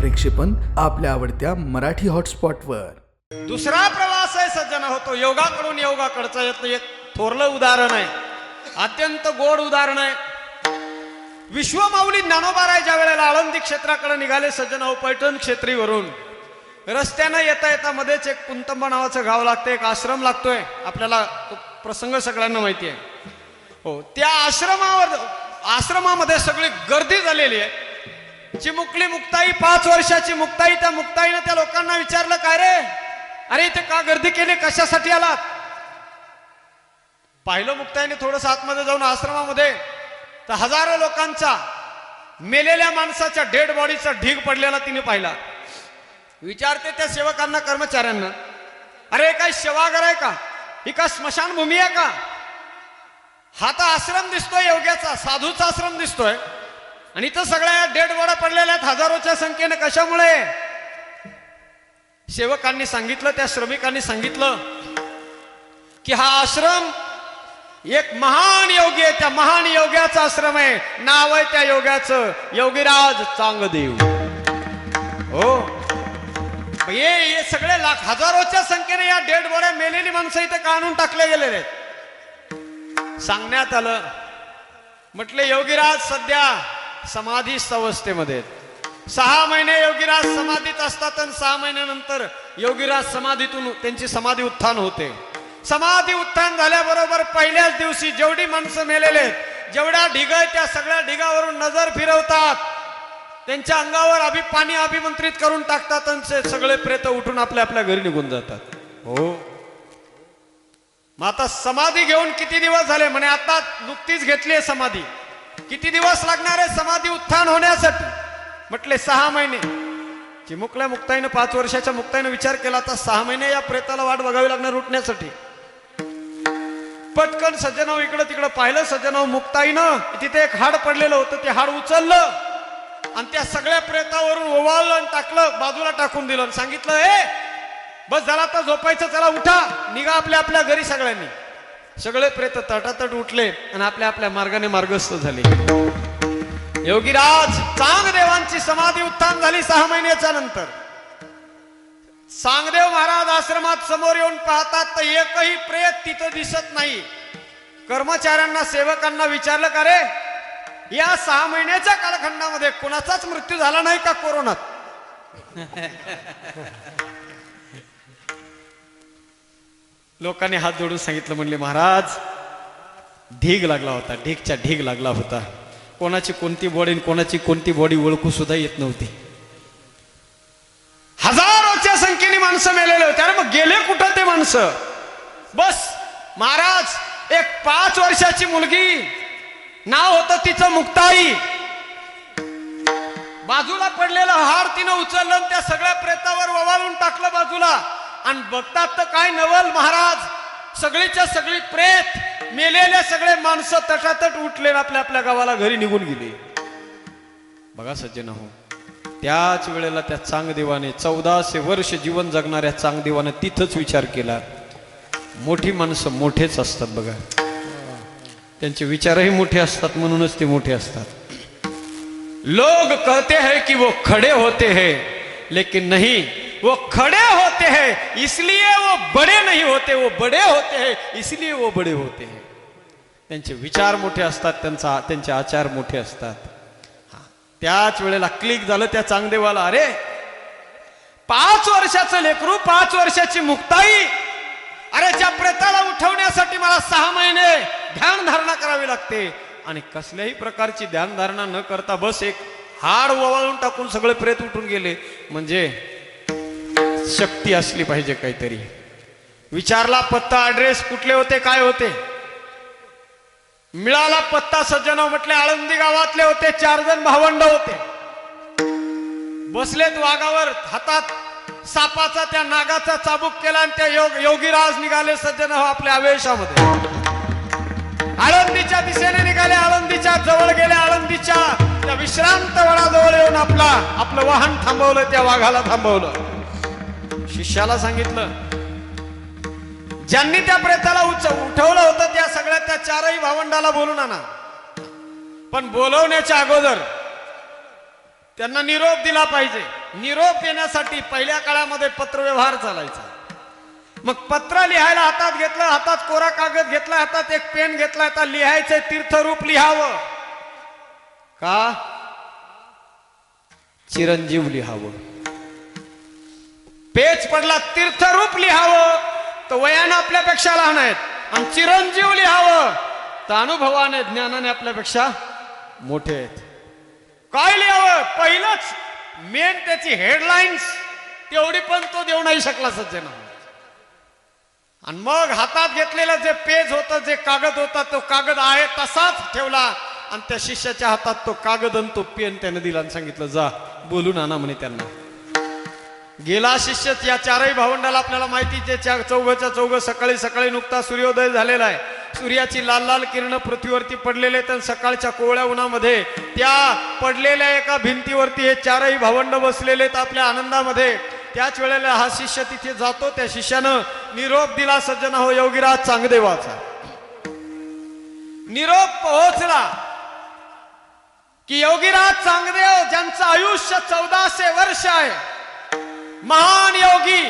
प्रक्षेपण आपल्या आवडत्या मराठी हॉटस्पॉटवर। दुसरा प्रवास आहे सज्जन होतो योगाकडून योगाकडचं यातलं एक थोरलं उदाहरण आहे, अत्यंत गोड उदाहरण आहे। विश्वमाऊली ज्ञानोबा ज्या वेळेला आळंदी क्षेत्राकडे निघाले सज्जन हो, पैठण क्षेत्रीवरून रस्त्यानं येता येता मध्येच एक कुंतंबा नावाचं गाव लागतं, एक आश्रम लागतोय। आपल्याला तो प्रसंग सगळ्यांना माहिती आहे हो। त्या आश्रमामध्ये सगळी गर्दी झालेली आहे। चिमुकली मुक्ताई, 5 वर्षाची मुक्ताई, त्या मुक्ताईनं त्या लोकांना विचारलं, काय रे, अरे इथे का गर्दी केली, कशासाठी आलात? पाहिलं मुक्ताईने थोडंसं आतमध्ये जाऊन आश्रमामध्ये, तर हजारो लोकांचा मेलेल्या माणसाच्या डेड बॉडीचा ढीग पडलेला तिने पाहिला। विचारते त्या सेवकांना, कर्मचाऱ्यांना, अरे काय सेवागार आहे का, ही का स्मशानभूमी आहे का? हा तर आश्रम दिसतोय योग्याचा, साधूचा आश्रम दिसतोय, आणि इथं सगळ्या डेड बॉड्या पडलेल्या आहेत हजारोच्या संख्येने, कशामुळे? सेवकांनी सांगितलं, त्या श्रमिकांनी सांगितलं की हा आश्रम एक महान योगी आहे, त्या महान योग्याचा आश्रम आहे, नाव आहे त्या योग्याचं योगीराज चांगदेव। हो, हे सगळे लाख हजारोच्या संख्येने या डेड बॉड्या, मेलेली माणसं इथे काढून टाकले गेलेले आहेत। सांगण्यात आलं, म्हटले योगीराज सध्या समाधी अवस्थेमध्ये 6 महिने योगीराज समाधीत असतात, आणि 6 महिन्यानंतर योगीराज समाधीतून त्यांची समाधी उत्थान होते। समाधी उत्थान झाल्याबरोबर पहिल्याच दिवशी जेवढी माणसं मेलेले, जेवढ्या ढिग आहेत, त्या सगळ्या ढिगावरून नजर फिरवतात, त्यांच्या अंगावर पाणी अभिमंत्रित करून टाकतात, आणि सगळे प्रेत उठून आपल्या आपल्या घरी निघून जातात। हो, मग आता समाधी घेऊन किती दिवस झाले? म्हणे आता नुकतीच घेतली आहे समाधी। किती दिवस लागणार आहे समाधी उत्थान होण्यासाठी? म्हटले 6 महिने। चिमुकल्या मुक्ताईनं, 5 वर्षाच्या मुक्ताईनं विचार केला, आता 6 महिने या प्रेताला वाट बघावी लागणार उठण्यासाठी। पटकन सज्जनाव इकडं तिकडं पाहिलं सज्जनाव, मुक्ताईनं तिथे एक हाड पडलेलं होतं, ते हाड उचललं आणि त्या सगळ्या प्रेतावरून ओवाळलं आणि टाकलं, बाजूला टाकून दिलं, सांगितलं, ए बस झाला तर झोपायचं, चला उठा, निघा आपल्या आपल्या घरी सगळ्यांनी। सगळे प्रेत तटातट उठले आणि आपल्या आपल्या मार्गाने मार्गस्थ झाले। योगीराज चांगदेवांची समाधी उत्थान झाली 6 महिन्याच्या नंतर। चांगदेव महाराज आश्रमात समोर येऊन पाहतात, तर एकही प्रेत तिथं दिसत नाही। कर्मचाऱ्यांना, सेवकांना विचारलं, का रे, या 6 महिन्याच्या कालखंडामध्ये कोणाचाच मृत्यू झाला नाही का कोरोनात? लोकांनी हात जोडून सांगितलं, म्हणले महाराज ढीग लागला होता, ढीगच्या ढीग लागला होता, कोणाची कोणती बॉडी कोणाची कोणती बॉडी ओळखू सुद्धा येत नव्हती। हजारोच्या संख्येने माणसं मेलेले होते। अरे मग गेले कुठं ते माणसं? बस महाराज, एक 5 वर्षाची मुलगी, नाव होतं तिचं मुक्ताई, बाजूला पडलेलं हाड तिनं उचललं, त्या सगळ्या प्रेतावर ओवाळून टाकलं बाजूला, आणि बघतात तर काय नवल महाराज, सगळीच्या सगळी प्रेत, मेलेले सगळे माणसं तटातट उठले, आपल्या आपल्या गावाला घरी निघून गेले। बघा सज्जन हो, त्याच वेळेला त्या चांगदेवाने 1400 वर्ष जीवन जगणाऱ्या चांगदेवाने तिथंच विचार केला, मोठी माणसं मोठेच असतात बघा, त्यांचे विचारही मोठे असतात, म्हणूनच ते मोठे असतात। लोग कहते हैं कि वो खड़े होते हैं, लेकिन नहीं, वो खड़े होते हैं इसलिए वो बड़े नहीं होते, वो बड़े होते हैं इसलिए वो बड़े होते हैं। त्यांचे विचार मोठे असतात, त्यांचे आचार मोठे असतात। त्याच वेळेला क्लिक झालं त्या चांगदेवाला, अरे 5 वर्षाचं लेकरू, 5 वर्षाची मुक्ताई, अरे ज्या प्रेताला उठवण्यासाठी मला 6 महिने ध्यान धारणा करावी लागते, आणि कसल्याही प्रकारची ध्यान धारणा न करता बस एक हाड ओवाळून टाकून सगळे प्रेत उठून गेले, म्हणजे शक्ती असली पाहिजे काहीतरी। विचारला पत्ता, ऍड्रेस, कुठले होते, काय होते? मिळाला पत्ता सज्जन, म्हटले आळंदी गावातले होते, 4 जण भावंड होते, बसलेत वाघावर, हातात सापाचा, त्या नागाचा चाबूक केला, आणि त्या योगीराज निघाले सज्जन आपल्या आवेशामध्ये, आळंदीच्या दिशेने निघाले, आळंदीच्या जवळ गेले, आळंदीच्या त्या विश्रांत वडाजवळ येऊन आपलं वाहन थांबवलं, त्या वाघाला थांबवलं। शिष्याला सांगितलं, ज्यांनी त्या प्रेताला उठवलं होतं त्या सगळ्या त्या 4ही भावंडाला बोलून आणा, पण बोलवण्याच्या अगोदर त्यांना निरोप दिला पाहिजे। निरोप येण्यासाठी पहिल्या काळामध्ये पत्रव्यवहार चालायचा. मग पत्र लिहायला हातात घेतलं, हातात कोरा कागद घेतला, हातात एक पेन घेतला, आता लिहायचं तीर्थरूप लिहावं का चिरंजीव लिहावं. पेज पडला तीर्थरूप लिहावं तर वयानं आपल्यापेक्षा लहान आहेत, आणि चिरंजीव लिहावं तर अनुभवाने ज्ञानाने आपल्यापेक्षा मोठे आहेत. काय लिहावं पहिलंच मेन त्याची हेडलाईन्स तेवढी पण तो देऊ नाही शकला सज्जन. आणि मग हातात घेतलेलं जे पेज होतं, जे कागद होता, तो कागद आहे तसाच ठेवला आणि त्या शिष्याच्या हातात तो कागद आणि तो पेन त्याने दिला आणि सांगितलं जा बोलून आणा म्हणे त्यांना. गेला शिष्य. या चारही भावंडाला आपल्याला माहिती जे चौघच्या चौघ सकाळी सकाळी नुकता सूर्योदय झालेला आहे. सूर्याची लाल लाल किरण पृथ्वीवरती पडलेले, तर सकाळच्या कोवळ्या उन्हामध्ये त्या पडलेल्या एका भिंतीवरती हे चारही भावंड बसलेले आहेत आपल्या आनंदामध्ये. त्याच वेळेला हा शिष्य तिथे जातो. त्या शिष्यानं निरोप दिला सज्जन हो योगीराज चांगदेवाचा. निरोप पोहोचला की योगीराज चांगदेव ज्यांचं आयुष्य 1400 वर्ष आहे, महान योगी,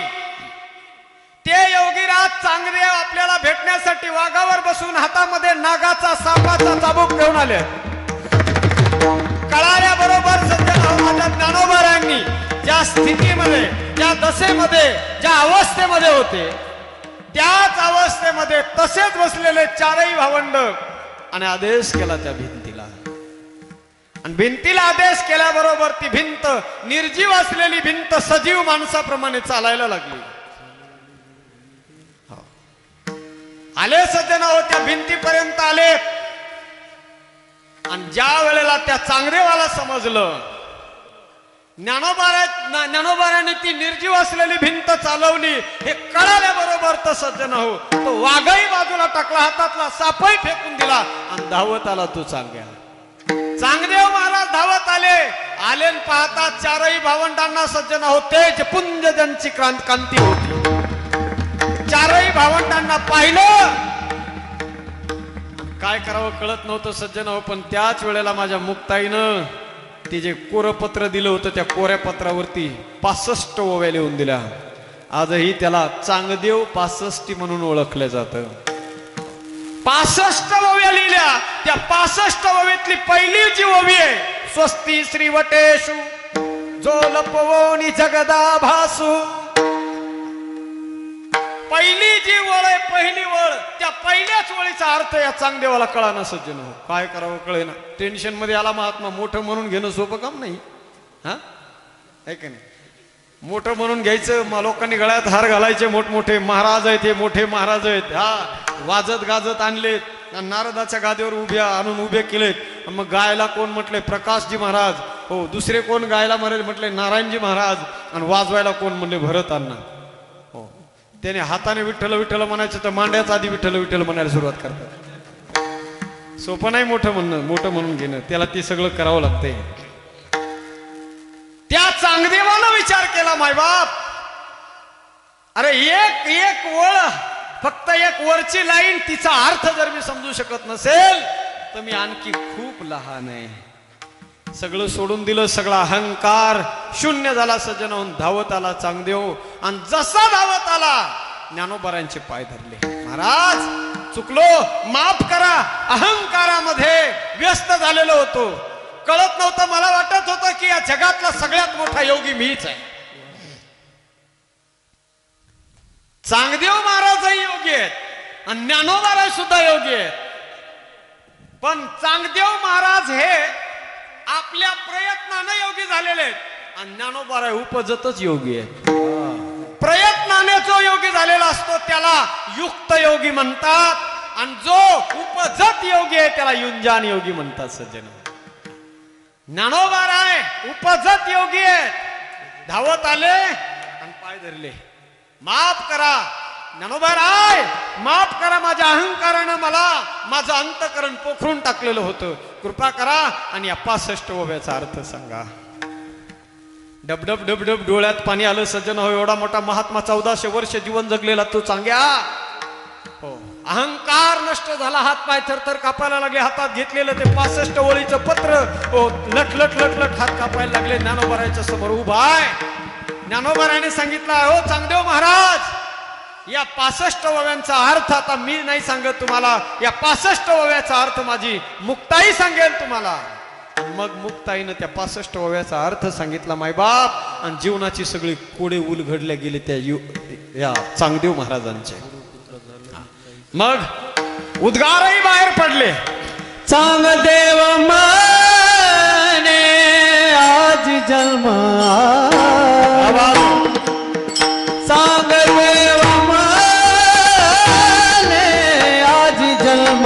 ते योगीराज चांगदेव आपल्याला भेटण्यासाठी वाघावर बसून हातामध्ये नागाचा सापाचा चाबूक घेऊन आले. कळाल्याबरोबर सज्जन माझ्या ज्ञानोबारायांनी ज्या स्थितीमध्ये, ज्या दशेमध्ये, ज्या अवस्थेमध्ये होते, त्याच अवस्थेमध्ये तसेच बसलेले चारही भावंड आणि आदेश केला त्या भिंतीला. आणि भिंतीला आदेश केल्याबरोबर ती भिंत, निर्जीव असलेली भिंत सजीव माणसाप्रमाणे चालायला लागली. आले सज्जन हो त्या भिंतीपर्यंत आले. आणि ज्या वेळेला त्या चांगदेवाला समजलं ज्ञानोबाराने ती निर्जीव असलेली भिंत चालवली हे कळाल्याबरोबर तर सज्जन हो तो वाघही बाजूला टाकला, हातातला सापही फेकून दिला आणि धावत आला तो चांगदेव. चांगदेव महाराज धावत आले. आले पाहता चारही भावंडांना सज्जन हो तेज पुंज ज्यांची कांती होती. चारही भावंडांना पाहिलं, काय करावं कळत नव्हतं सज्जन हो. पण त्याच वेळेला माझ्या मुक्ताईनं ते जे कोरपत्र दिलं होतं त्या कोऱ्या पत्रावरती 65 ओव्या लिहून दिल्या. आजही त्याला चांगदेव 65 म्हणून ओळखलं जातं. 65 ओव्या लिहिल्या. त्या 65 ओव्यातली पहिली जी ओवी आहे, स्वस्ती श्रीवटेषु जो लपवोनी जगदा भासू, पहिली जी वळ आहे, पहिली वळ, त्या पहिल्याच वळीचा अर्थ या चांगदेवाला कळा ना सज्जन हो. काय करावं कळे ना. टेन्शन मध्ये आला महात्मा. मोठं म्हणून घेणं सोपं काम नाही, हा आहे का नाही. मोठं म्हणून घ्यायचं, लोकांनी गळ्यात हार घालायचे, मोठमोठे महाराज आहेत, हे मोठे महाराज आहेत, हा वाजत गाजत आणलेत, नारदाच्या गादीवर आणून उभे केलेत. मग गायला कोण म्हटले प्रकाशजी महाराज, हो दुसरे कोण गायला म्हटले नारायणजी महाराज, आणि वाजवायला कोण म्हणले भरत अण्णा. हो त्याने हाताने विठ्ठल विठ्ठल म्हणायचं तर मांड्याच आधी विठ्ठल विठ्ठल म्हणायला सुरुवात करतात. सोपं नाही मोठं म्हणणं, मोठं म्हणून घेणं, त्याला ते सगळं करावं लागतंय. त्या चांगदेवानं विचार केला मायबाप, अरे एक एक वळ, फक्त एक वरची लाईन, तिचा अर्थ जर मी समजू शकत नसेल तर मी आणखी खूप लहान आहे. सगळं सोडून दिलं, सगळा अहंकार शून्य झाला सज्जन होऊन धावत आला चांगदेव. आणि जसा धावत आला ज्ञानोबारांचे पाय धरले. महाराज चुकलो, माफ करा, अहंकारामध्ये व्यस्त झालेलो होतो, कळत नव्हतं. मला वाटत होतं की या जगातला सगळ्यात मोठा योगी मीच आहे. चांगदेव महाराजही योगी आहेत आणि ज्ञानोबाराय सुद्धा योगी आहेत. पण चांगदेव महाराज हे आपल्या प्रयत्नानं योगी झालेले आहेत आणि ज्ञानोबाराय उपजतच योगी आहेत. प्रयत्नाने जो योगी झालेला असतो त्याला युक्त योगी म्हणतात, आणि जो उपजत योगी आहे त्याला युंजान योगी म्हणतात. सज्जन ज्ञानोबाराय उपजत योगी आहेत. धावत आले आणि पाय धरले. माफ करा ज्ञानोबाराय, माफ करा, माझ्या अहंकारानं मला माझं अंतकरण पोखरून टाकलेलं होतं, कृपा करा आणि या 65 ओव्याचा अर्थ सांगा. डबडब डबडब डोळ्यात पाणी आलं सज्जन हो. एवढा मोठा महात्मा 1400 वर्ष जीवन जगलेला तो चांग्या, हो अहंकार नष्ट झाला, हात पाय थरथर कापायला लागले, हातात घेतलेलं ते 65 ओळीचं पत्र लट लट लट लट हात कापायला लागले. ज्ञानोबाराच्या समोर उभा आहे. ज्ञानोबाराने सांगितलं, हो चांगदेव महाराज, या 65 ओव्यांचा अर्थ आता मी नाही सांगत तुम्हाला, या 65 ओव्याचा अर्थ माझी मुक्ताई सांगेल तुम्हाला. मग मुक्ताईनं त्या 65 ओव्याचा अर्थ सांगितला मायबाप, आणि जीवनाची सगळी कोडे उलघडल्या गेले त्या या चांगदेव महाराजांचे. मग उद्गारही बाहेर पडले. चांगदेव म्हणे आज जन्म, चांगदेव म्हणे आज जन्म,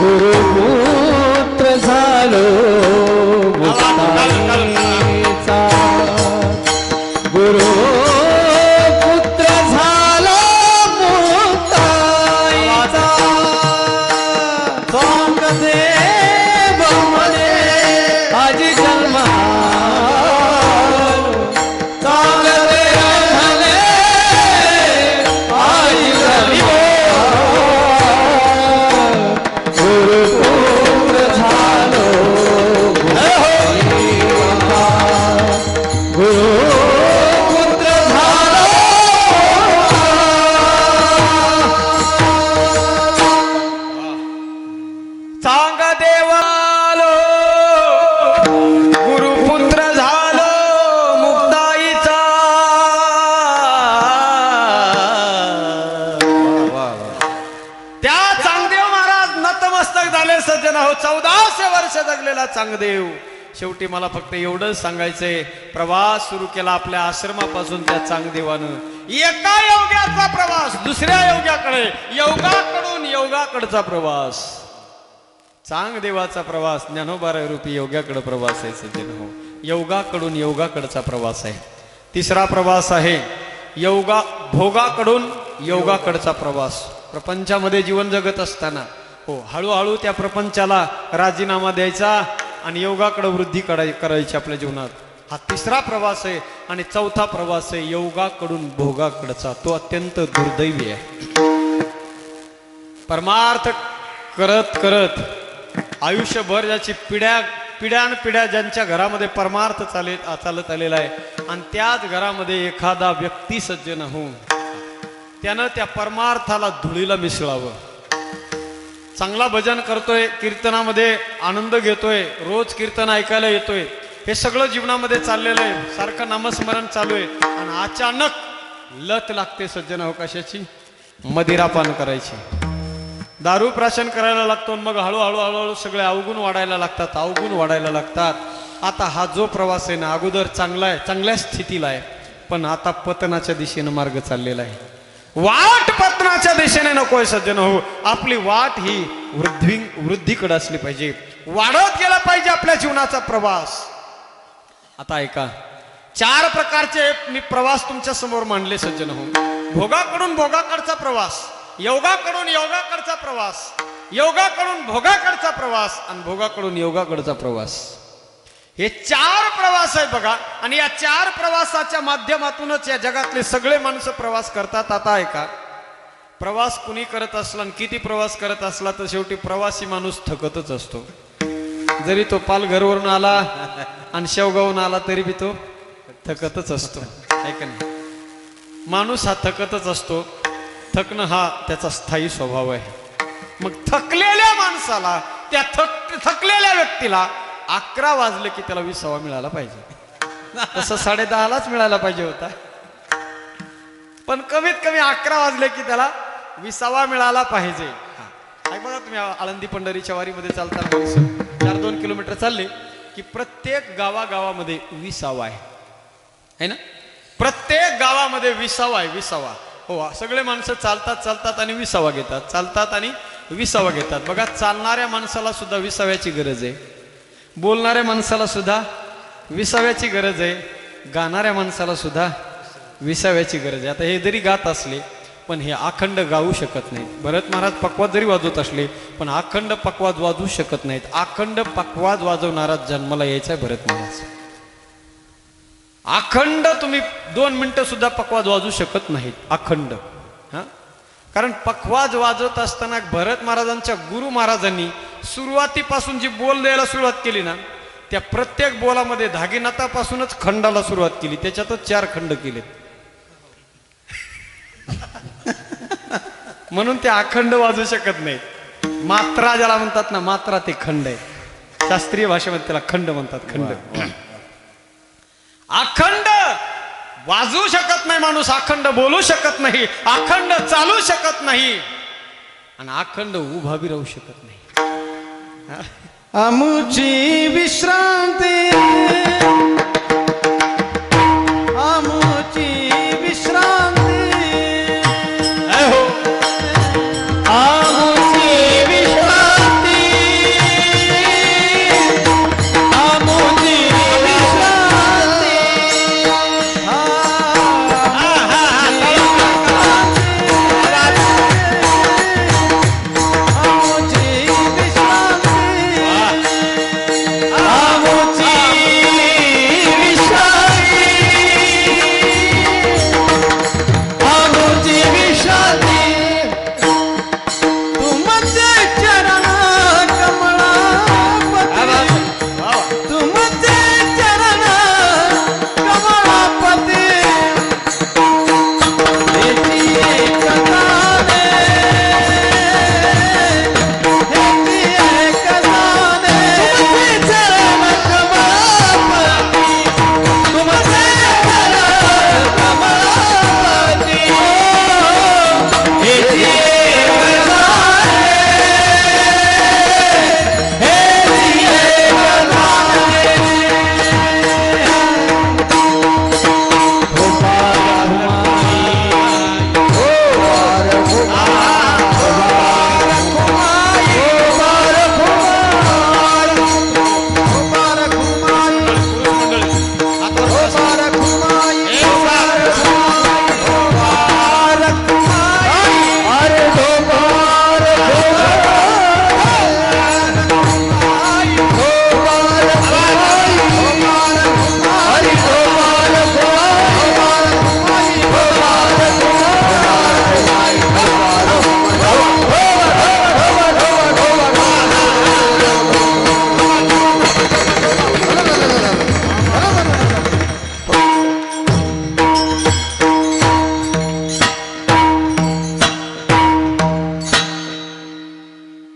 गुरुपुत्र झालो मुक्ताईचा, गुरु सज्जन हो. 1400 वर्ष जगलेला चांगदेव. शेवटी मला फक्त एवढंच सांगायचंय, प्रवास सुरू केला आपल्या आश्रमापासून त्या चांगदेवानं. एका योग्याचा प्रवास दुसऱ्या योग्याकडे, योगाकडून योगाकडचा प्रवास, चांगदेवाचा प्रवास ज्ञानोबा रूपी योग्याकडे प्रवास आहे सज्जन हो. योगाकडून योगाकडचा प्रवास आहे. तिसरा प्रवास आहे योगा भोगाकडून योगाकडचा प्रवास. प्रपंचामध्ये जीवन जगत असताना हो हळूहळू त्या प्रपंचाला राजीनामा द्यायचा आणि योगाकडे वृद्धी करायची आपल्या जीवनात. हा तिसरा प्रवास आहे. आणि चौथा प्रवास आहे योगाकडून भोगाकडचा. तो अत्यंत दुर्दैवी आहे. परमार्थ करत करत आयुष्यभर ज्याची पिढ्यानपिढ्या ज्यांच्या घरामध्ये परमार्थ चालत आलेला आहे, आणि त्याच घरामध्ये एखादा व्यक्ती सज्जन हो, त्यानं त्या परमार्थाला धुळीला मिसळावं. चांगला भजन करतोय, कीर्तनामध्ये आनंद घेतोय, रोज कीर्तन ऐकायला येतोय, हे सगळं जीवनामध्ये चाललेलं आहे, सारखं नामस्मरण चालू आहे, आणि अचानक लत लागते सज्जन हो कशाची? मदिरापान करायची. दारू प्राशन करायला लागतो. मग हळूहळू हळूहळू सगळे अवगुण वाढायला लागतात. आता हा जो प्रवास आहे ना, अगोदर चांगला आहे, चांगल्या स्थितीला आहे, पण आता पतनाच्या दिशेनं मार्ग चाललेला आहे. वाट पतनाच्या दिशेने नकोय सज्जन हो. आपली वाट ही वृद्धीकडे असली पाहिजे, वाढत गेला पाहिजे आपल्या जीवनाचा प्रवास. आता ऐका, 4 प्रकारचे मी प्रवास तुमच्या समोर मांडले सज्जन हो. भोगाकडून भोगाकडचा प्रवास, योगाकडून योगाकडचा प्रवास, योगाकडून भोगाकडचा प्रवास, आणि भोगाकडून योगाकडचा प्रवास. हे 4 प्रवास आहे बघा. आणि या 4 प्रवासाच्या माध्यमातूनच या जगातले सगळे माणसं प्रवास करतात. आता ऐका, प्रवास कुणी करत असला आणि किती प्रवास करत असला तर शेवटी प्रवासी माणूस थकतच असतो. जरी तो पालघरवरून आला आणि शेवगावून आला तरी बी तो थकतच असतो. ऐका नाही, माणूस हा थकतच असतो. थकणं हा त्याचा स्थायी स्वभाव आहे. मग थकलेल्या माणसाला, त्या थकलेल्या व्यक्तीला 11 वाजले की त्याला 20वा मिळाला पाहिजे. तसं 10:30लाच मिळाला पाहिजे होता, पण कमीत कमी 11 वाजले की त्याला 20वा मिळाला पाहिजे. बघा तुम्ही आळंदी पंढरीच्या वारीमध्ये चालताना 4-2 किलोमीटर चालले की प्रत्येक गावागावामध्ये 20वा आहे ना. प्रत्येक गावामध्ये 20वा आहे. 20वा हो. सगळे माणसं चालतात आणि 20वा घेतात, चालतात आणि 20वा घेतात. बघा, चालणाऱ्या माणसाला सुद्धा 20व्याची गरज आहे, बोलणाऱ्या माणसाला सुद्धा 20व्याची गरज आहे, गाणाऱ्या माणसाला सुद्धा 20व्याची गरज आहे. आता हे जरी गात असले पण हे अखंड गाऊ शकत नाहीत. भरत महाराज पकवाद जरी वाजवत असले पण अखंड पकवाद वाजवू शकत नाहीत. अखंड पकवाद वाजवणारा जन्माला यायचा आहे भरत महाराज. अखंड तुम्ही 2 मिनिटं सुद्धा पखवाज वाजवू शकत नाहीत, अखंड. हा, कारण पखवाज वाजवत असताना भरत महाराजांच्या गुरु महाराजांनी सुरुवातीपासून जी बोल द्यायला सुरुवात केली ना, त्या प्रत्येक बोलामध्ये धागीनाथापासूनच खंडाला सुरुवात केली, त्याच्यातच 4 खंड केलेत. म्हणून ते अखंड वाजू शकत नाहीत. मात्रा ज्याला म्हणतात ना, मात्रा ते खंड आहे. शास्त्रीय भाषेमध्ये त्याला खंड म्हणतात, खंड. अखंड वाजवू शकत नाही माणूस, अखंड बोलू शकत नाही, अखंड चालू शकत नाही, आणि अखंड उभा बी राहू शकत नाही. आमुची विश्रांती, आमुची विश्रांती, आमुची विश्रांती, आमुची विश्रांती,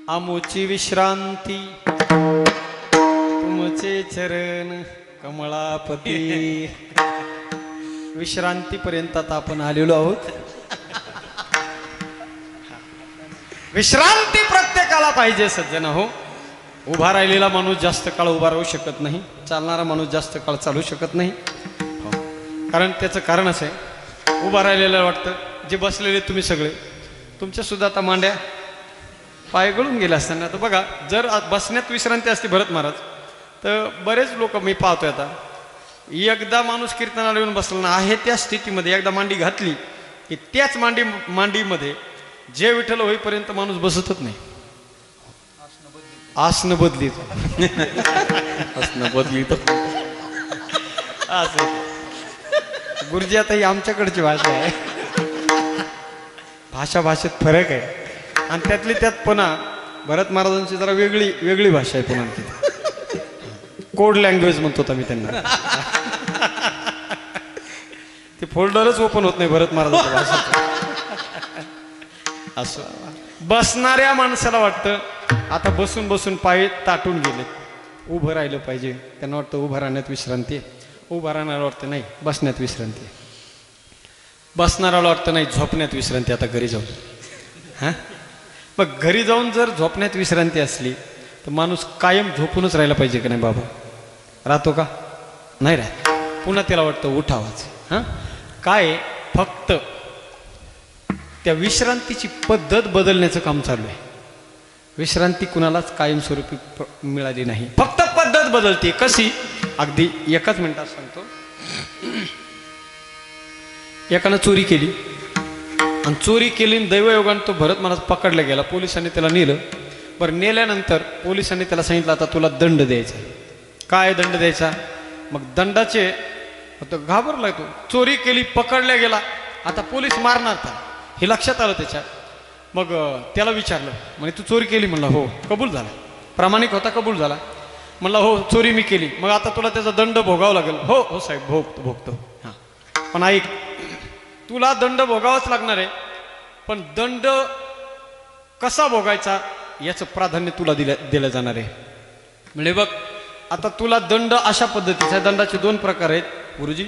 आमुची विश्रांती, तुमचे चरण कमळापती. विश्रांतीपर्यंत आता आपण आलेलो आहोत. विश्रांती प्रत्येकाला पाहिजे सज्जन हो. उभा राहिलेला माणूस जास्त काळ उभा राहू शकत नाही, चालणारा माणूस जास्त काळ चालू शकत नाही. कारण त्याचं कारण असं आहे, उभा राहिलेलं वाटतं. जे बसलेले तुम्ही सगळे, तुमच्या सुद्धा आता मांड्या पाय गळून गेले असताना. आता बघा, जर बसण्यात विश्रांती असते भरत महाराज, तर बरेच लोक मी पाहतोय आता, एकदा माणूस कीर्तनाला येऊन बसला ना, आहे त्या स्थितीमध्ये एकदा मांडी घातली की त्याच मांडीमध्ये जे विठ्ठल होईपर्यंत माणूस बसतच नाही. आसन बदलीत आसन बदलीत असं. गुरुजी, आता ही आमच्याकडची भाषा आहे, भाषेत फरक आहे. आणि त्यातली त्यात पुन्हा भरत महाराजांची जरा वेगळी भाषा आहे. पुन्हा कोड लँग्वेज म्हणतो आम्ही त्यांना. ते फोल्डरच ओपन होत नाही भरत महाराजांच्या भाषेत. असं बसणाऱ्या माणसाला वाटतं आता बसून बसून पाय ताटून गेले, उभं राहिलं पाहिजे. त्यांना वाटतं उभं राहण्यात विश्रांती आहे. उभं राहणारा वाटतं नाही बसण्यात विश्रांती आहे. बसणाऱ्याला वाटतं नाही झोपण्यात विश्रांती, आता घरी जाऊन. हां, मग घरी जाऊन जर झोपण्यात विश्रांती असली तर माणूस कायम झोपूनच राहायला पाहिजे का नाही बाबा? राहतो का? नाही राहत. पुन्हा त्याला वाटतं उठावाच. हां, काय फक्त त्या विश्रांतीची पद्धत बदलण्याचं काम चालू आहे. विश्रांती कुणालाच कायमस्वरूपी मिळाली नाही, फक्त पद्धत बदलते. कशी? अगदी एकाच मिनिटात सांगतो. एकानं चोरी केली आणि चोरी केली, दैवयोगाने तो भरत महाराज पकडला गेला. पोलिसांनी त्याला नेलं. बरं, नेल्यानंतर पोलिसांनी त्याला सांगितलं आता तुला दंड द्यायचा. काय दंड द्यायचा? मग दंडाचे तो घाबरलाय, तो चोरी केली, पकडल्या गेला, आता पोलीस मारणार त्याला, हे लक्षात आलं त्याच्या. मग त्याला विचारलं, म्हणे तू चोरी केली? म्हणला हो. कबूल झाला, प्रामाणिक होता, कबूल झाला. म्हणला हो चोरी मी केली. मग आता तुला त्याचा दंड भोगावा लागेल. हो हो साहेब भोगतो. हां पण ऐक, तुला दंड भोगावाच लागणार आहे, पण दंड कसा भोगायचा याचं प्राधान्य तुला दिलं जाणार आहे. म्हणजे बघ आता तुला दंड अशा पद्धतीचा, दंडाचे 2 प्रकार आहेत गुरुजी.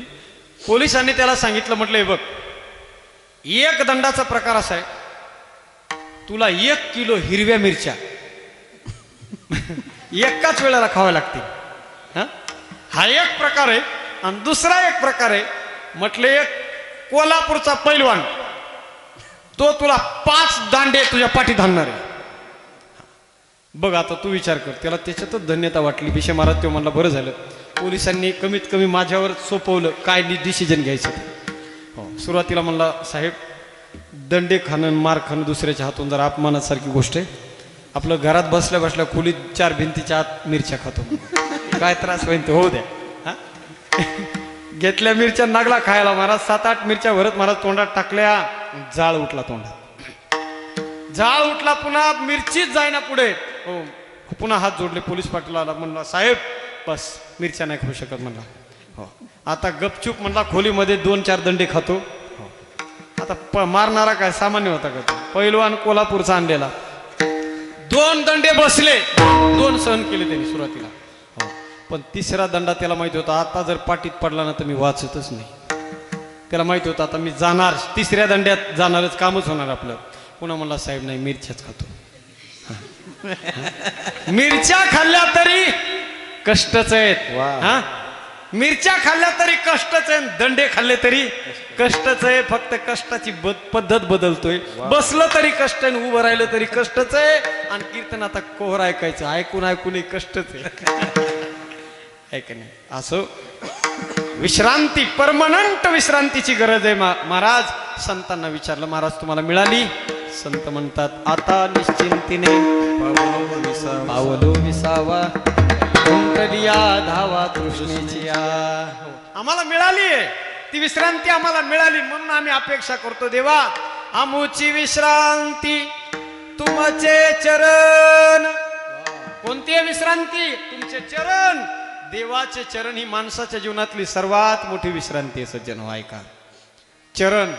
पोलिसांनी त्याला सांगितलं, म्हटलं हे बघ, एक दंडाचा प्रकार असा आहे, तुला 1 किलो हिरव्या मिरच्या एकाच वेळेला खाव्या लागतील. हा एक प्रकार आहे. आणि दुसरा एक प्रकार आहे, म्हटले एक कोल्हापूरचा पैलवान, तो तुला 5 दांडे तुझ्या पाठीत आणणार आहे. बघ आता तू विचार कर, त्याला त्याच्यातच धन्यता वाटली. भिशे महाराज तो म्हणला बरं झालं, पोलिसांनी कमीत कमी माझ्यावर सोपवलं काय डिसिजन घ्यायचं ते. हो सुरुवातीला म्हणला साहेब, दंडे खाणं मार खाणं दुसऱ्याच्या हातून जरा अपमानासारखी गोष्ट आहे. आपलं घरात बसल्या बसल्या खोलीत 4 भिंतीच्या आत मिरच्या खातो, काय त्रास होईल ते होऊ द्या. हा घेतल्या मिरच्या नागला खायला महाराज. 7-8 मिरच्या भरत महाराज तोंडात टाकल्या, जाळ उठला तोंडात, जाळ उठला. पुन्हा मिरचीच जायना पुढे. हो पुन्हा हात जोडले. पोलीस पाटील आला, म्हणला साहेब बस मिरच्या नाही खाऊ शकत म्हणला. हो आता गपचूप म्हणला खोलीमध्ये 2-4 दंडे खातो. हो आता मारणारा काय सामान्य होता का तो? पैलवान कोल्हापूरचा आणलेला. 2 दंडे बसले, 2 सहन केले त्यांनी सुरुवातीला. हो पण 3रा दंडा त्याला माहिती होता, आता जर पाठीत पडला ना तर मी वाचतच नाही. त्याला माहिती होतं आता मी जाणार, 3ऱ्या दंड्यात जाणारच, कामच होणार आपलं. पुन्हा म्हणला साहेब नाही मिरच्याच खातो. मिरच्या खाल्ल्या तरी कष्टच आहेत. हा मिरच्या खाल्ल्या तरी कष्टच आहे, दंडे खाल्ले तरी कष्टच आहे. फक्त कष्टाची पद्धत बदलतोय. बसलं तरी कष्ट आहे, उभं राहिलं तरी कष्टच आहे. आणि कीर्तन आता कोहर ऐकायचं, ऐकून ऐकून कष्टच आहे. ऐक नाही असं विश्रांती, परमनंट विश्रांतीची गरज आहे. महाराज संतांना विचारलं, महाराज तुम्हाला मिळाली? संत म्हणतात, आता निश्चिंतीने पावलो विसावा, कुंटलिया धावा तृष्णेची. आम्हाला मिळाली आहे ती विश्रांती, आम्हाला मिळाली म्हणून आम्ही अपेक्षा करतो देवा, आमुची विश्रांती तुमचे चरण. कोणती आहे विश्रांती? तुमचे चरण. देवाचे चरण ही माणसाच्या जीवनातली सर्वात मोठी विश्रांती आहे. सज्जन हो ऐका, चरण,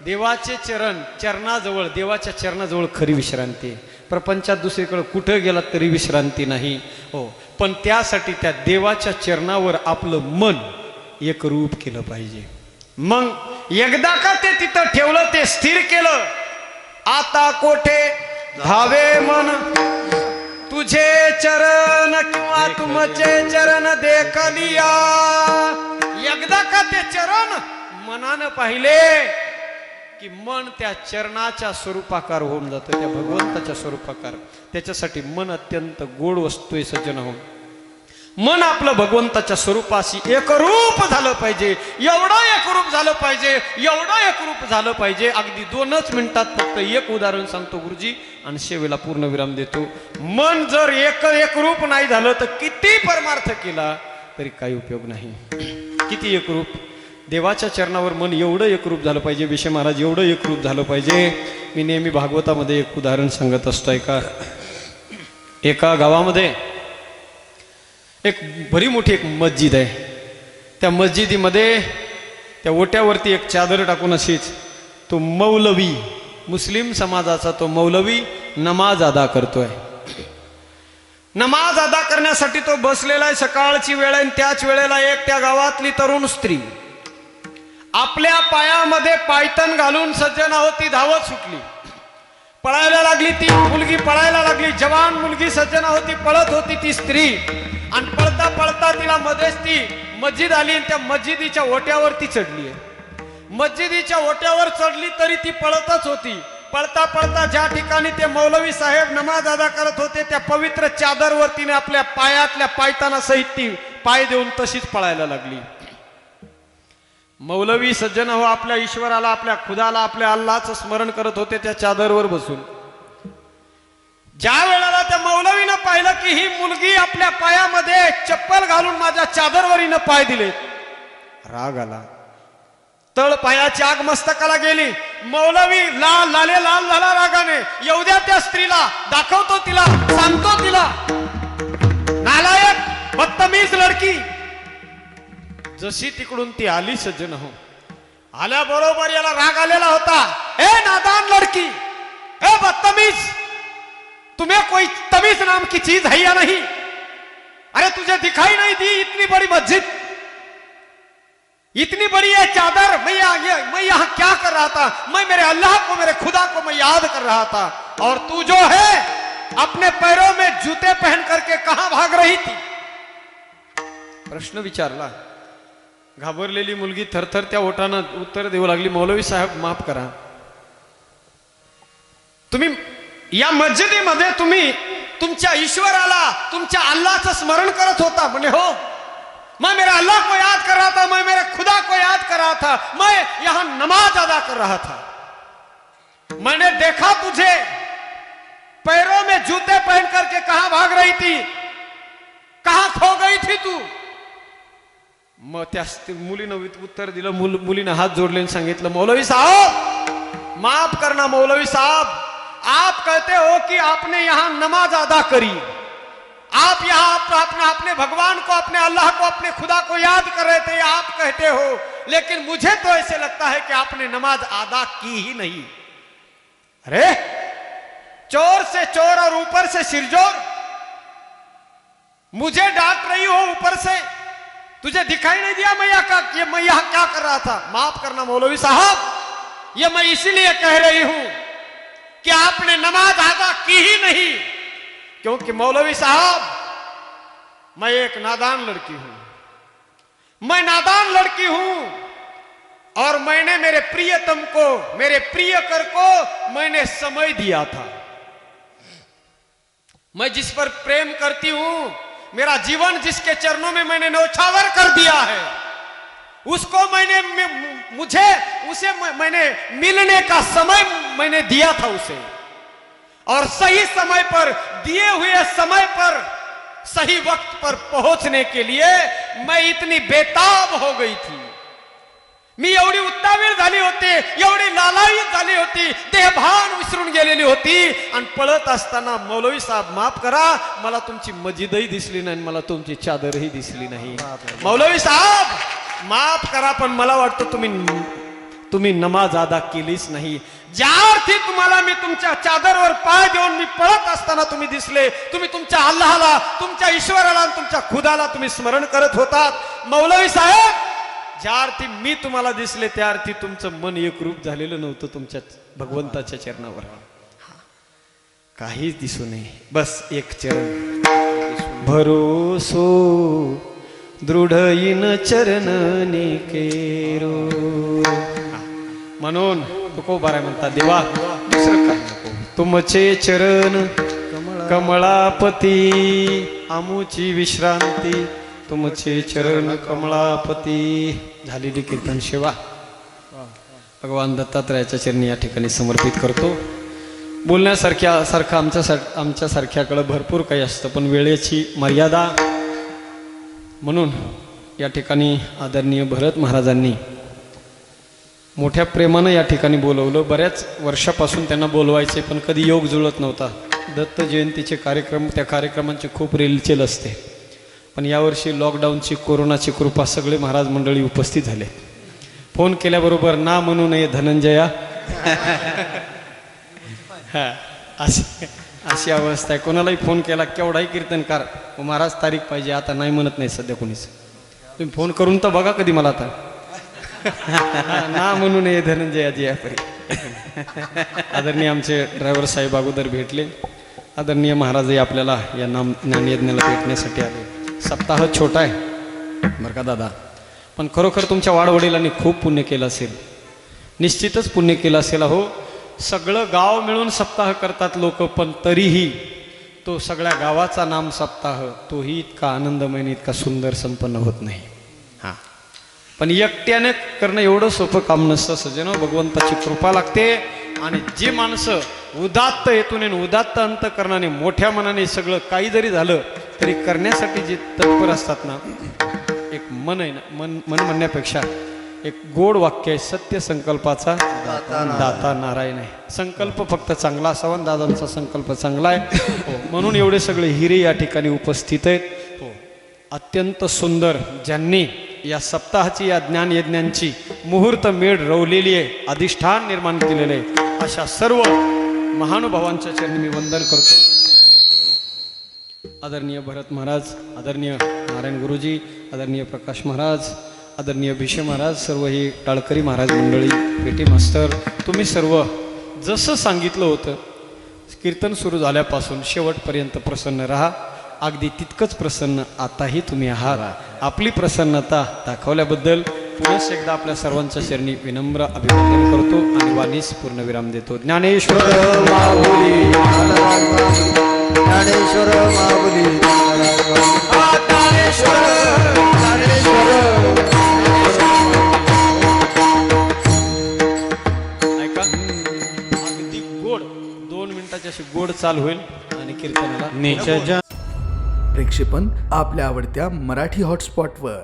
देवाचे चरण, चरणाजवळ, देवाच्या चरणाजवळ खरी विश्रांती. प्रपंचात दुसरीकडे कुठं गेला तरी विश्रांती नाही. हो पण त्यासाठी त्या देवाच्या चरणावर आपलं मन एकरूप केलं पाहिजे. मग एकदा का ते तिथं ठेवलं, ते स्थिर केलं, आता कोठे धावे मन तुझे चरण किंवा तुमचे चरण देखलिया. एकदा का ते चरण मनानं पाहिले की मन त्या चरणाच्या स्वरूपाकार होऊन जातं, त्या भगवंताच्या स्वरूपाकार. त्याच्यासाठी मन अत्यंत गोड वस्तू आहे सज्जन हो. मन आपलं भगवंताच्या स्वरूपाशी एकरूप झालं पाहिजे. एवढं एकरूप झालं पाहिजे, एवढं एकरूप झालं पाहिजे. अगदी 2च मिनिटात फक्त एक उदाहरण सांगतो गुरुजी आणि शेवेला पूर्ण विराम देतो. मन जर एकरूप नाही झालं तर किती परमार्थ केला तरी काही उपयोग नाही. किती एकरूप, देवाच्या चरणावर मन एवढं एकरूप झालं पाहिजे. विषय महाराज एवढं एकरूप झालं पाहिजे. मी नेहमी भागवतामध्ये एक उदाहरण सांगत असतो. एका गावामध्ये एक भरी मोठी एक मस्जिद आहे. त्या मस्जिदीमध्ये त्या ओट्यावरती एक चादर टाकून अशीच तो मौलवी, मुस्लिम समाजाचा तो मौलवी नमाज अदा करतोय. नमाज अदा करण्यासाठी तो बसलेला आहे. सकाळची वेळ आहे. त्याच वेळेला एक त्या गावातली तरुण स्त्री आपल्या पायामध्ये पायतन घालून सज्जन होती, धावत सुटली, पळायला लागली. ती मुलगी पळायला लागली, जवान मुलगी सज्जना होती, पळत होती ती स्त्री. आणि पळता पळता तिला मध्येच ती मस्जिद आली आणि त्या मस्जिदीच्या ओट्यावरती चढली आहे. मस्जिदीच्या ओट्यावर चढली तरी ती पळतच होती. पळता पळता ज्या ठिकाणी ते मौलवी साहेब नमाज अदा करत होते त्या पवित्र चादरवर तिने आपल्या पायातल्या पायताना सहित ती पाय देऊन तशीच पळायला लागली. मौलवी सज्जन हो आपल्या ईश्वराला, आपल्या खुदाला, आपल्या अल्लाचं स्मरण करत होते त्या चादरवर बसून. ज्या वेळेला त्या मौलवीनं पाहिलं की ही मुलगी आपल्या पायामध्ये चप्पल घालून माझ्या चादरवर हिनं पाय दिले, राग आला. तळ पायाची आग मस्तकाला गेली. मौलवी लाले लाल झाला रागाने. येऊ द्या त्या स्त्रीला, दाखवतो तिला, सांगतो तिला. नालायक बदतमीज लडकी. जशी तिकडून ती आली सज्जन हो, आल्याबरोबर याला राग आलेला होता. ए नादान लड़की, ए बदतमीज, तुम्हें कोई तमीज नाम की चीज है या नहीं? अरे तुझे दिखाई नहीं दी इतनी बड़ी मस्जिद, इतनी बड़ी ये चादर, मैं यहाँ क्या कर रहा था? मैं मेरे अल्लाह को, मेरे खुदा को मैं याद कर रहा था, और तू जो है अपने पैरों में जूते पहन करके कहां भाग रही थी? प्रश्न विचारला. घाबरलेली मुलगी थरथर त्या ओठानं उत्तर देऊ लागली. मौलवी साहेब माफ करा, तुम्ही या मस्जिदीमध्ये तुम्ही तुमच्या ईश्वराला, तुमच्या अल्लाहचं स्मरण करत होता? म्हणे हो, मैं मेरे अल्लाह को याद कर रहा था, मैं मेरे खुदा को याद कर रहा था, मैं यहां नमाज अदा कर रहा था. मैंने देखा तुझे पैरों में जूते पहन करके कहां भाग रही थी, कहां खो गई थी तू? मग त्या मुलीनं उत्तर दिलं. मुलीनं हात जोडले आणि सांगितलं, मौलवी साहब माफ करना, मौलवी साहब, आप कहते हो कि आपने यहां नमाज अदा करी, आप यहाँ अपने भगवान को, अपने अल्लाह को, अपने खुदा को याद कर रहे थे, आप कहते हो, लेकिन मुझे तो ऐसे लगता है कि आपने नमाज अदा की ही नहीं. अरे चोर से चोर और ऊपर से सिरजोर, मुझे डांट रही हो ऊपर से, तुझे दिखाई नहीं दिया मैं यहाँ क्या कर रहा था? माफ करना मौलवी साहब, ये मैं इसीलिए कह रही हूं कि आपने नमाज अदा की ही नहीं, क्योंकि मौलवी साहब मैं एक नादान लड़की हूं, मैं नादान लड़की हूं, और मैंने मेरे प्रियतम को, मेरे प्रियकर को मैंने समय दिया था. मैं जिस पर प्रेम करती हूं, मेरा जीवन जिसके चरणों में मैंने न्यौछावर कर दिया है, उसको मैंने मिलने का समय मैंने दिया था उसे, और सही समय पर, दिए हुए समय पर, सही वक्त पर पहुंचने के लिए मैं इतनी बेताब हो गई थी. मी एवढी उत्तावीळ झाली होती, एवढी लालायित झाली होती, देहभान विसरून गेलेली होती, आणि पळत असताना मौलवी साहेब माफ करा, मला तुमची मस्जिदही दिसली नाही, मला तुमची चादरही दिसली नाही. मौलवी साहेब माफ करा, पण मला वाटतं तुम्ही नमाज अदा केलीच नाही. ज्या अर्थी तुम्हाला मी तुमच्या चादरवर पाय देऊन मी पळत असताना तुम्ही दिसले, तुम्ही तुमच्या अल्लाहला, तुमच्या ईश्वराला, तुमच्या खुदाला तुम्ही स्मरण करत होतात. मौलवी साहेब, ज्या अर्थी मी तुम्हाला दिसले त्या अर्थी तुमचं मन एकरूप झालेलं नव्हतं तुमच्या भगवंताच्या चरणावर. काहीच दिसू नये, बस एक चरण. भरोसो दृढईन चरणनी केरो, म्हणून तुकोबाराय म्हणतात, देवा दुसरं काय नको, तुमचे चरण कमळापती आमुची विश्रांती, तुमचे चरण कमळापती. झालेली कीर्तन सेवा भगवान दत्तात्रयाच्या चरणी या ठिकाणी समर्पित करतो. बोलण्यासारखं आमच्यासारख्याकडे भरपूर काही असतं, पण वेळेची मर्यादा, म्हणून या ठिकाणी आदरणीय भरत महाराजांनी मोठ्या प्रेमानं या ठिकाणी बोलवलं. बऱ्याच वर्षापासून त्यांना बोलवायचे, पण कधी योग जुळत नव्हता. दत्त जयंतीचे कार्यक्रम, त्या कार्यक्रमांची खूप रेलचेल असते, पण यावर्षी लॉकडाऊनची, कोरोनाची कृपा, सगळे महाराज मंडळी उपस्थित झाले. फोन केल्याबरोबर ना म्हणू नये धनंजया, हा अशी अवस्था आहे. कोणालाही फोन केला, केवढाही कीर्तनकार, महाराज तारीख पाहिजे, आता नाही म्हणत नाही सध्या कोणीच. तुम्ही फोन करून तर बघा कधी मला आता. ना म्हणू नये धनंजयाजी यापरी. आदरणीय आमचे ड्रायव्हर साहेब अगोदर भेटले. आदरणीय महाराजही आपल्याला या ज्ञानयज्ञाला भेटण्यासाठी आले. सप्ताह छोटा आहे बरं का दादा, पण खरोखर तुमच्या वाडवडिलांनी खूप पुण्य केलं असेल, निश्चितच पुण्य केलं असेल. हो, सगळं गाव मिळून सप्ताह करतात लोक, पण तरीही तो सगळ्या गावाचा नाम सप्ताह, तोही इतका आनंदमय, इतका सुंदर संपन्न होत नाही. हां, पण एकट्याने करणं एवढं सोपं काम नसतं सज्जनो. भगवंताची कृपा लागते, आणि जी माणसं उदात्त हेतूने, उदात्त अंतकरणाने, मोठ्या मनाने सगळं काही जरी झालं तरी करण्यासाठी जे तत्पर असतात ना, एक मन आहे ना, मन म्हणण्यापेक्षा एक गोड वाक्य आहे, सत्य संकल्पाचा दाता नारायण आहे. संकल्प फक्त चांगला असावा आणि दादांचा संकल्प चांगला आहे. हो, म्हणून एवढे सगळे हिरे या ठिकाणी उपस्थित आहेत. हो, अत्यंत सुंदर ज्यांनी या सप्ताहाची या ज्ञान यज्ञांची मुहूर्त मेढ रवलेली आहे, अधिष्ठान निर्माण केलेले आहे, अशा सर्व महानुभावांच्या चरणी मी वंदन करतो. आदरणीय भरत महाराज, आदरणीय नारायण गुरुजी, आदरणीय प्रकाश महाराज, आदरणीय भिशे महाराज, सर्व ही टाळकरी महाराज मंडळी, पेटी मास्तर, तुम्ही सर्व जसं सांगितलं होतं कीर्तन सुरू झाल्यापासून शेवटपर्यंत प्रसन्न राहा. अगदी तितकंच प्रसन्न आताही तुम्ही आहात. आपली प्रसन्नता दाखवल्याबद्दल पुनश्च एकदा आपल्या सर्वांच्या चरणी विनम्र अभिवादन करतो आणि वाणीस पूर्णविराम देतो. ज्ञानेश्वर माऊली ज्ञानेश्वर माऊली ज्ञानेश्वर ऐका, अगदी गोड 2 मिनिटाची अशी गोड चाल होईल आणि कीर्तनाला निचजा प्रक्षेपण आपल्या आवडत्या मराठी हॉटस्पॉटवर.